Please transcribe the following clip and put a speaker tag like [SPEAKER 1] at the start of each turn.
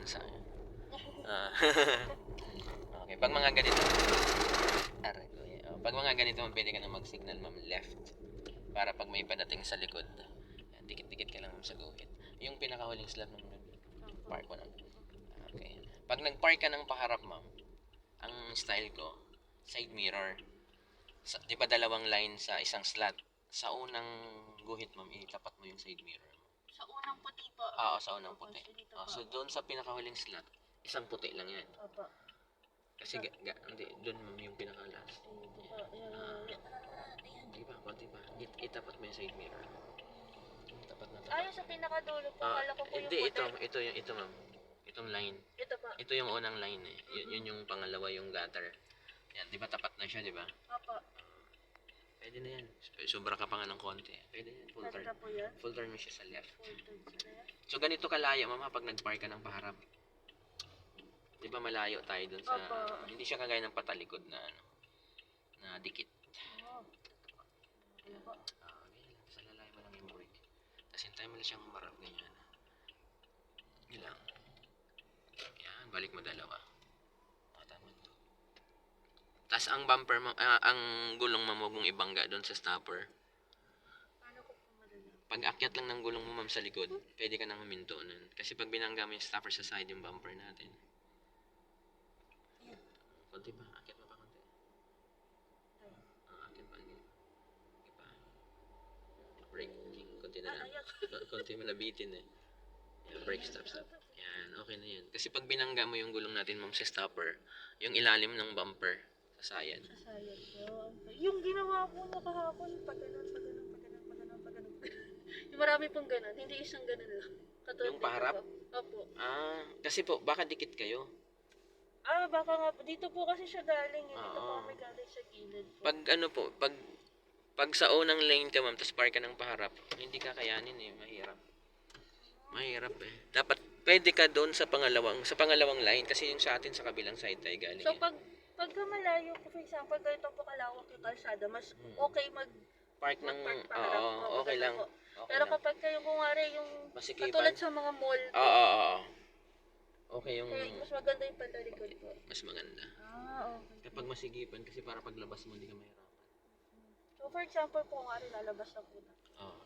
[SPEAKER 1] bansa. Ah. Okay, pag mga ganito, pag mga ganito, pwede ka na mag-signal ma'am left para pag may padating sa likod, dikit-dikit ka lang ma'am sa guhit. Yung pinakahuling slot ng park mo na. Okay. Pag nag-park ka ng paharap ma'am, ang style ko, side mirror. Di ba dalawang line sa isang slot? Sa unang guhit ma'am, itapat mo yung side mirror mo.
[SPEAKER 2] Sa unang puti po.
[SPEAKER 1] Oo, sa unang puti. So doon sa pinakahuling slot, isang puti lang yan.
[SPEAKER 2] Opo.
[SPEAKER 1] Kasi hindi, doon ma'am yung pinaka-last. Di ba? Konti pa. Itapat mo yung side mirror. Tapat na tapat.
[SPEAKER 2] Ayun sa pinakadulo po, kala ko po yung
[SPEAKER 1] Hindi,
[SPEAKER 2] puti.
[SPEAKER 1] ito ma'am. Itong line.
[SPEAKER 2] Ito po.
[SPEAKER 1] Ito yung unang line eh. Yun yung pangalawa, yung gutter. Yan, di ba tapat na siya, di ba?
[SPEAKER 2] Opo.
[SPEAKER 1] Pwede na yan. Sobra ka pa nga ng konti. Pwede yan. Full turn.
[SPEAKER 2] Pwede po yan.
[SPEAKER 1] Full turn mo siya sa left.
[SPEAKER 2] Full turn sa left.
[SPEAKER 1] So, ganito kalayo, mama, pag nag-park ka ng paharap. Di ba malayo tayo dun sa...
[SPEAKER 2] Opo.
[SPEAKER 1] Hindi siya kagaya ng patalikod na ano, na dikit.
[SPEAKER 2] Oh. Ano po?
[SPEAKER 1] Ganyan lang. Sa lalayo mo lang yung brake. Tapos hintay mo lang siyang marap ganyan. Yun lang. Yan, balik mo dalawa. Tama to. Tapos ang bumper mo, ang gulong mo mong ibangga doon sa stopper.
[SPEAKER 2] Paano ko po madala?
[SPEAKER 1] Pag akyat lang ng gulong mo ma'am sa likod, pwede ka nang huminto nun. Kasi pag binangga mo yung stopper sa side, yung bumper natin.
[SPEAKER 2] Ayan.
[SPEAKER 1] Konti pa, akyat mo pa konti. Akyat pa, hindi pa. Brake, konti na lang. Konti mo nabitin eh. Yan, brake, stop. Yan, okay na yan. Kasi pag binangga mo yung gulong natin ma'am sa stopper, yung ilalim ng bumper, sasayan.
[SPEAKER 2] Sasayang po. Yung ginawa ko na kahapon, pag ganun. Yung marami pong ganun, hindi isang ganun lang. Katulad
[SPEAKER 1] Yung paharap?
[SPEAKER 2] dito po. Opo.
[SPEAKER 1] Kasi po, baka dikit kayo.
[SPEAKER 2] Baka nga po. Dito po kasi siya galing. Dito po
[SPEAKER 1] Oo.
[SPEAKER 2] kami galing sa gilid po.
[SPEAKER 1] Pag ano po, pag sa unang lane ka ma'am, tapos park ka ng paharap, hindi kakayanin eh, mahirap. Mahirap eh. Dapat pwede ka doon sa pangalawang line kasi yung sa atin sa kabilang side tayo galing.
[SPEAKER 2] So pagka malayo po, for example, ganito po kalawak yung kalsada, mas okay
[SPEAKER 1] park ng
[SPEAKER 2] mag-park paharap po.
[SPEAKER 1] okay lang.
[SPEAKER 2] Po.
[SPEAKER 1] Okay
[SPEAKER 2] Pero
[SPEAKER 1] lang.
[SPEAKER 2] kapag kayo kunwari yung
[SPEAKER 1] Masikipan.
[SPEAKER 2] katulad sa mga mall,
[SPEAKER 1] Oo. Okay yung
[SPEAKER 2] kaya mas maganda yung patalikod po.
[SPEAKER 1] mas maganda.
[SPEAKER 2] Okay.
[SPEAKER 1] Kapag masigipan kasi para paglabas mo hindi ka mahirapan.
[SPEAKER 2] So for example po, kunwari lalabas na po na.
[SPEAKER 1] Oo.